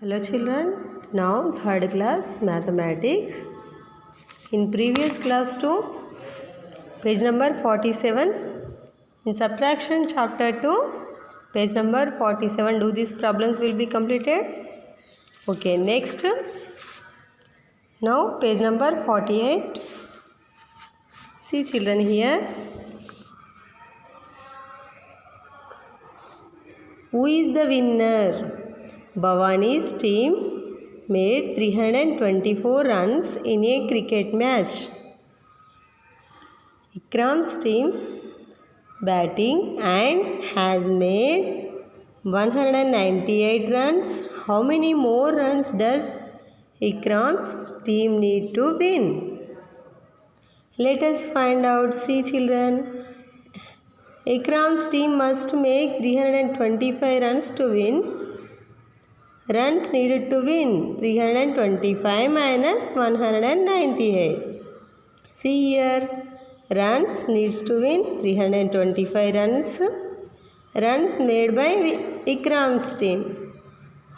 Hello children, now third class mathematics. In previous class 2, page number 47, in subtraction chapter 2, page number 47, do these problems will be completed? Okay, next, now page number 48, see children here, who is the winner? Bhavani's team made 324 runs in a cricket match. Ikram's team batting and has made 198 runs. How many more runs does Ikram's team need to win? Let us find out. See children, Ikram's team must make 325 runs to win. Runs needed to win 325 minus 198. See here, runs needs to win 325 runs. Runs made by Ikram's team.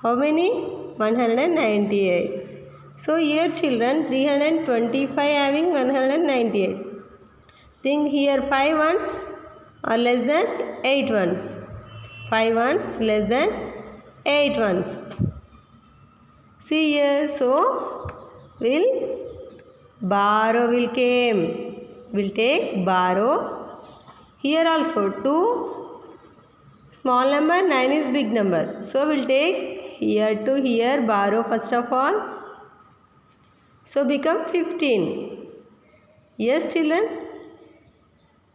How many? 198. So here children, 325 having 198. Think here 5 ones or less than 8 ones. 5 ones less than 8 ones. See here, so will came. Will take borrow. Here also 2 small number, 9 is big number. So we'll take here to here borrow first of all. So become 15. Yes children,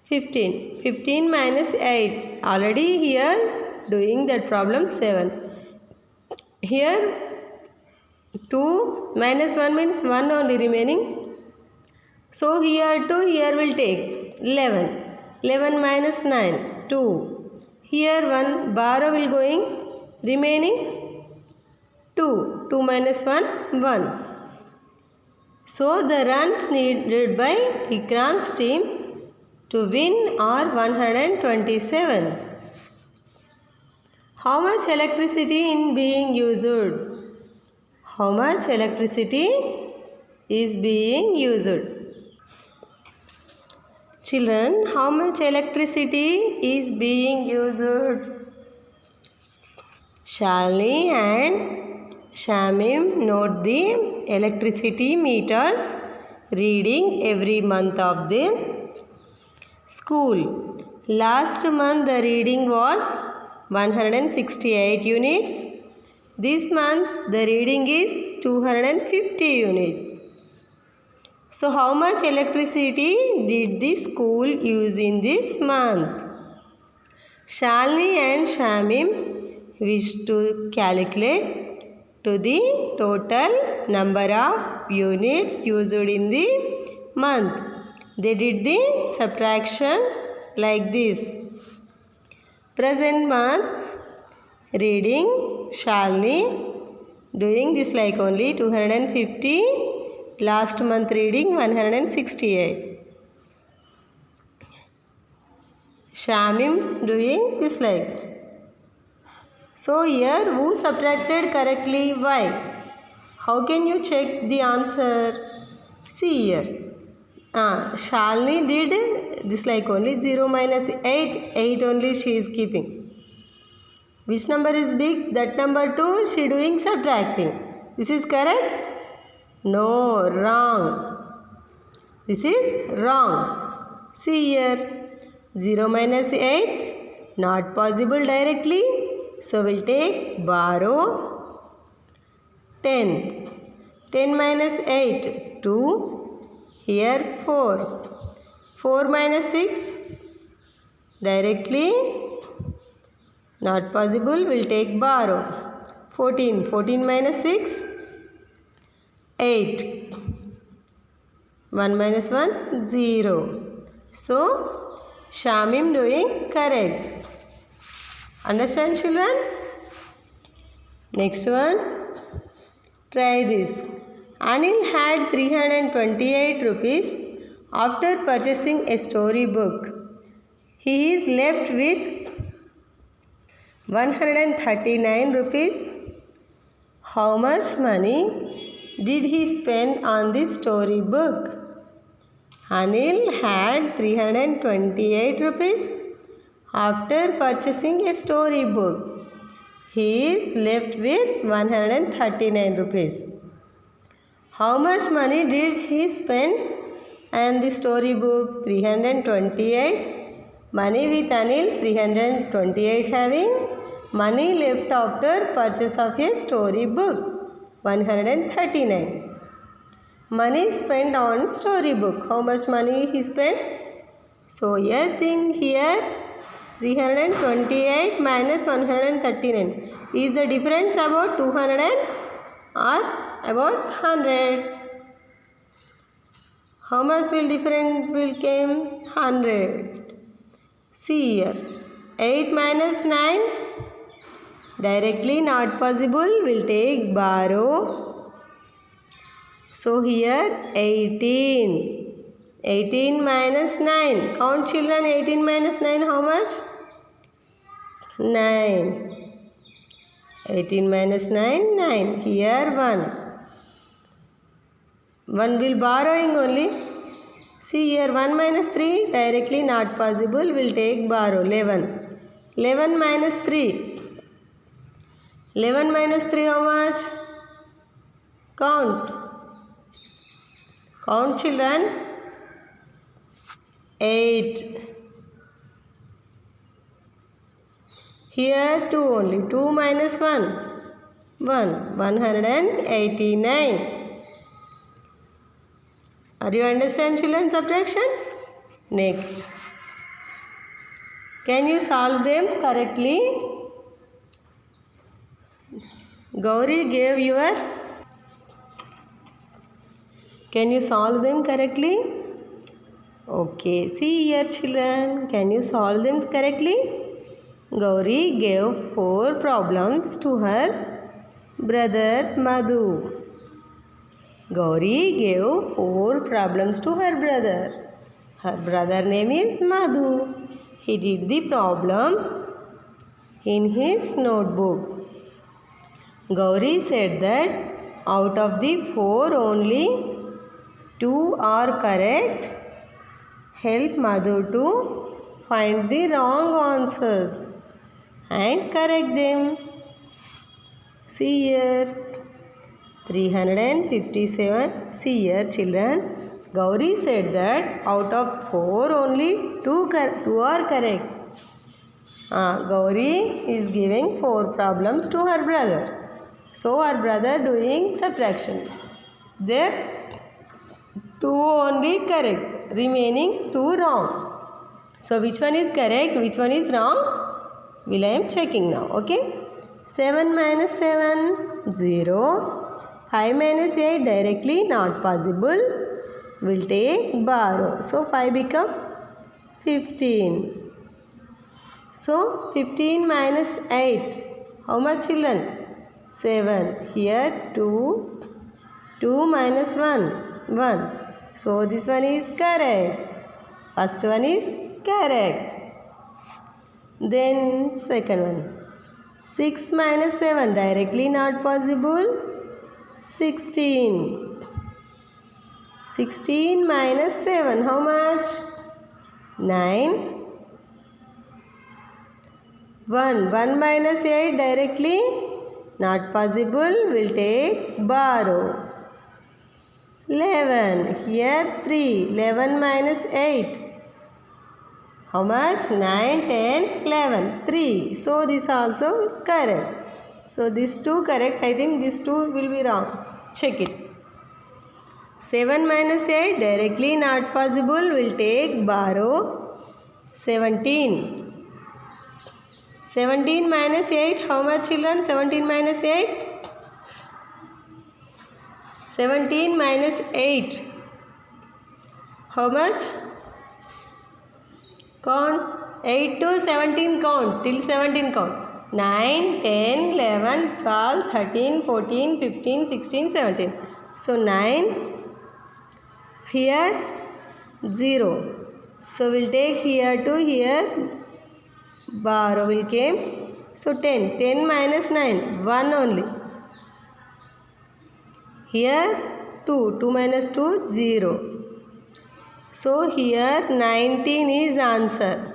15. 15 minus 8. Already here doing that problem 7. Here 2 minus 1 means 1 only remaining. So here to here will take 11. 11 minus 9, 2. Here 1 borrow will going, remaining 2. 2 minus 1, 1. So the runs needed by Ikram's team to win are 127. How much electricity is being used? How much electricity is being used? Children, how much electricity is being used? Shalini and Shamim note the electricity meters reading every month of the school. Last month the reading was 168 units. This month the reading is 250 units. So how much electricity did the school use in this month? Shalini and Shamim wish to calculate to the total number of units used in the month. They did the subtraction like this. Present month reading Shalini doing this like only 250. Last month reading 168. Shamim doing this like. So here who subtracted correctly? Why? How can you check the answer? See here. Shalini did this like only 0 minus 8. 8 only she is keeping. Which number is big? That number too she doing subtracting. This is correct? No, wrong. This is wrong. See here. 0 minus 8. Not possible directly. So we'll take borrow 10. 10 minus 8. 2. Here 4. 4 minus 6. Directly. Not possible. We'll take borrow. 14. 14 minus 6. 8. 1 minus 1, 0. So, Shamim doing correct. Understand children? Next one. Try this. Anil had 328 rupees after purchasing a storybook. He is left with 139 rupees. How much money did he spend on the storybook? Anil had 328 rupees after purchasing a storybook. He is left with 139 rupees. How much money did he spend on the storybook? 328. Money with Anil 328 having. Money left after purchase of a storybook 139. Money spent on storybook. How much money he spent? So here think here 328 minus 139. Is the difference about 200 or about 100? How much will difference will came? 100. See here. 8 minus 9. Directly not possible. Will take borrow. So here 18. 18 minus 9. Count children. 18 minus 9 how much? 9. 18 minus 9, 9. Here 1. 1 will borrowing only. See here 1 minus 3 directly not possible. Will take borrow 11. 11 minus 3. 11 minus 3 how much? Count. Count children. 8. Here 2 only. 2 minus 1. 1. 189. Are you understand children subtraction? Next. Can you solve them correctly? Gauri gave your. Can you solve them correctly? Okay. See here children. Can you solve them correctly? Gauri gave 4 problems to her brother Madhu. Gauri gave 4 problems to her brother. Her brother name is Madhu. He did the problem in his notebook. Gauri said that out of the 4 only 2 are correct. Help Madhu to find the wrong answers and correct them. See here 357. See here children. Gauri said that out of 4 only 2 are correct. Gauri is giving 4 problems to her brother. So her brother doing subtraction. There 2 only correct. Remaining 2 wrong. So which one is correct? Which one is wrong? Will I am checking now. Okay. 7 minus 7. 0. 5 minus 8 directly not possible. Will take borrow. So 5 become 15. So 15 minus 8. How much children? 7. Here 2. 2 minus 1. 1. So this one is correct. First one is correct. Then second one. 6 minus 7 directly not possible. 16. 16 minus 7 how much? 9. 1. 1 minus 8 directly not possible. Will take borrow. 11. Here 3. 11 minus 8. How much? 9, 10, 11. 3. So this also correct. So these 2 correct. I think these 2 will be wrong. Check it. 7 minus 8 directly not possible. Will take borrow. 17. 17 minus 8. How much children? 17 minus 8. 17 minus 8. How much? Count. 8 to 17 count. Till 17 count. 9, 10, 11, 12, 13, 14, 15, 16, 17. So 9. Here 0. So we'll take here to here. Borrow will came. So 10. 10 minus 9. 1 only. Here 2. 2 minus 2, 0. So here 19 is answer.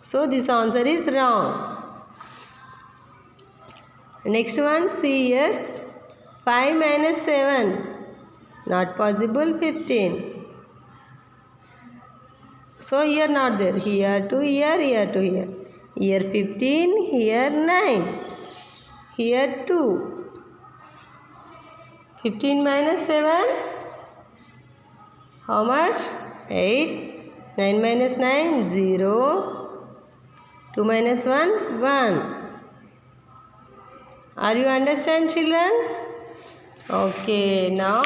So this answer is wrong. Next one, see here. 5 minus 7. Not possible, 15. So here not there. Here to here, here to here. Here 15, here 9. Here 2. 15 minus 7. How much? 8. 9 minus 9, 0. 2 minus 1, 1. Are you understand, children? Okay, now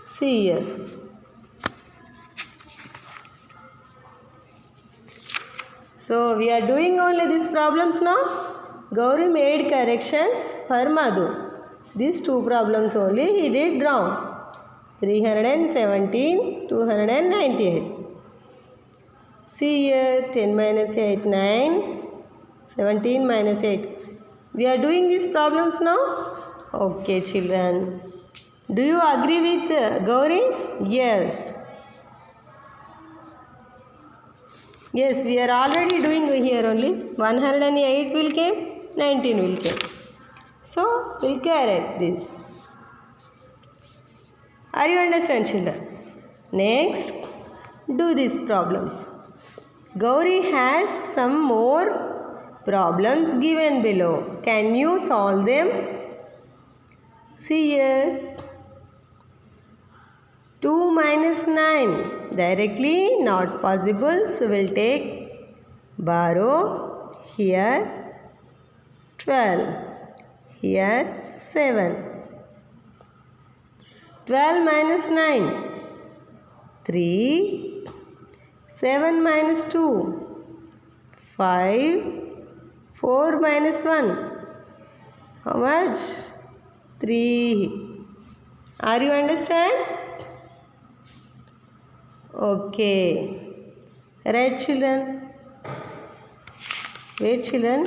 see here. So we are doing only these problems now. Gauri made corrections for Madhu. These two problems only he did wrong. 317, 298. See here, 10 minus 8, 9. 17 minus 8. We are doing these problems now? Okay, children. Do you agree with Gauri? Yes. Yes, we are already doing here only. 108 will came, 19 will came. So, we'll correct this. Are you understand, children? Next, do these problems. Gauri has some more problems given below. Can you solve them? See here. 2 minus 9. Directly not possible. So we'll take borrow. Here 12. Here 7. 12 minus 9. 3. 7 minus 2. 5. 4 minus 1. How much? 3. Are you understand? Okay. Right, children? Wait, children.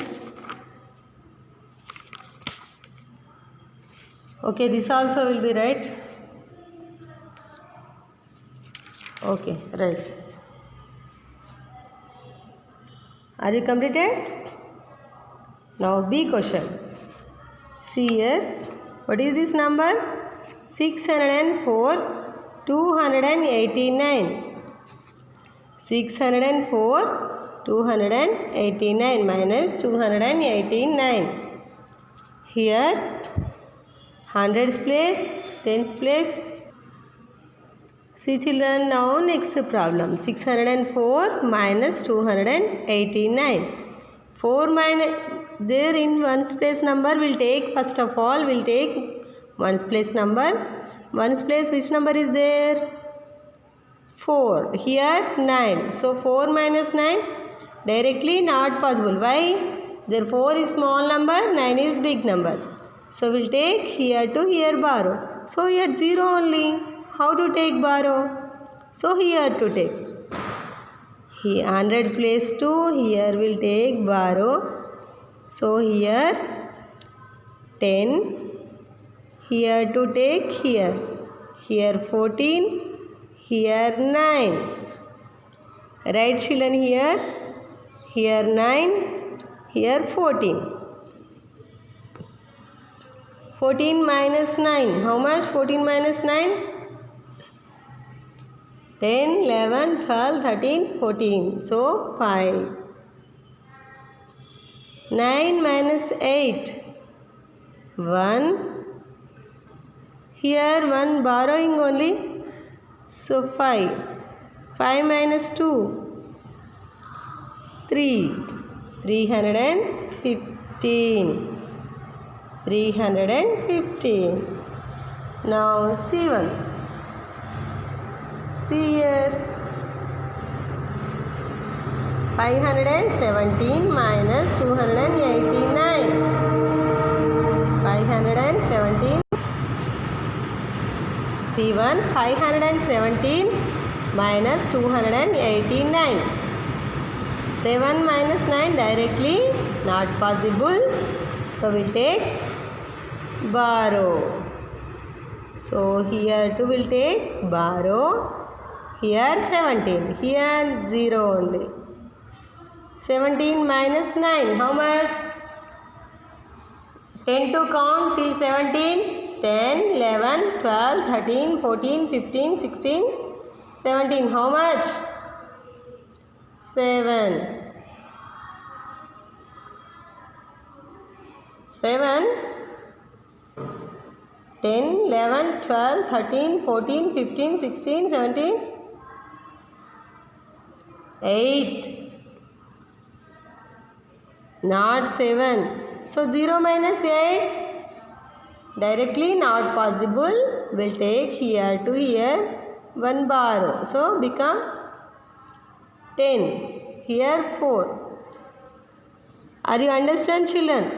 Okay, this also will be right. Okay, right. Are you completed? Now B question. See here. What is this number? 604, 289. 604, 289 minus 289. Here hundreds place, tens place. See children, now next problem. 604 minus 289. 4 minus, there in ones place number will take, first of all will take ones place number. Ones place which number is there? 4. Here 9. So 4 minus 9 directly not possible. Why? There 4 is small number, 9 is big number. So we'll take here to here borrow. So here 0 only. How to take borrow? So here to take. Here 100 place 2, here will take borrow. So here 10, here to take here. Here 14, here 9. Right children here? Here 9, here 14. 14 minus 9. How much? 14 minus 9? 10, 11, 12, 13, 14. So 5. 9 minus 8. 1. Here 1 borrowing only. So 5. 5 minus 2. 3. 315. 315. Now C1. See here. 517 minus 289. 517. C1. 517 minus 289. 7 minus 9 directly not possible. So we'll take borrow. So here too we'll take borrow. Here 17. Here 0 only. 17 minus 9. How much? 10 to count till 17. 10, 11, 12, 13, 14, 15, 16, 17. How much? 7. 7. 10, 11, 12, 13, 14, 15, 16, 17, 8. Not 7. So 0 minus 8. Directly not possible. We'll take here to here 1 borrow. So become 10. Here 4. Are you understand, children?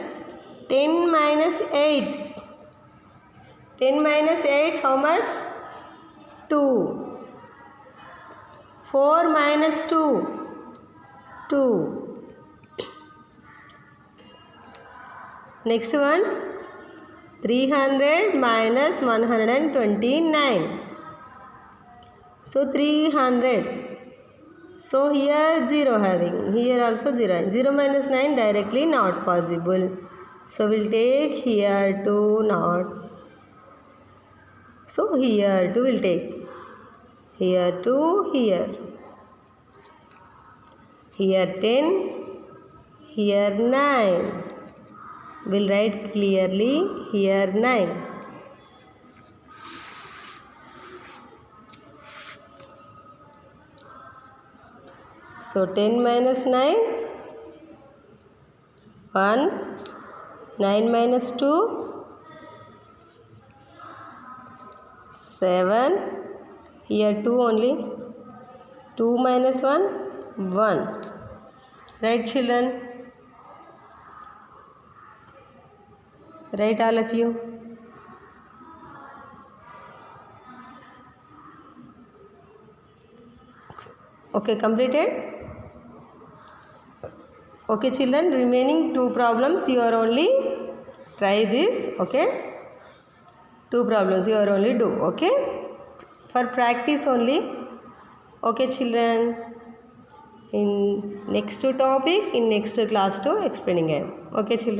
10 minus 8. 10 minus 8 how much? 2. 4 minus 2. 2. Next one. 300 minus 129. So 300. So here 0 having. Here also 0. 0 minus 9 directly not possible. So we'll take here to not. So here to we'll take. Here to here. Here 10. Here 9. We'll write clearly here 9. So 10 minus 9, 1. 9 minus 2, 7. Here 2 only. 2 minus 1, 1. Right, children? Right, all of you? Okay, completed? Okay, children, remaining 2 problems you are only try this, okay? 2 problems you are only do, okay? For practice only. Okay, children. In next topic, in next class to explaining I am. Okay, children.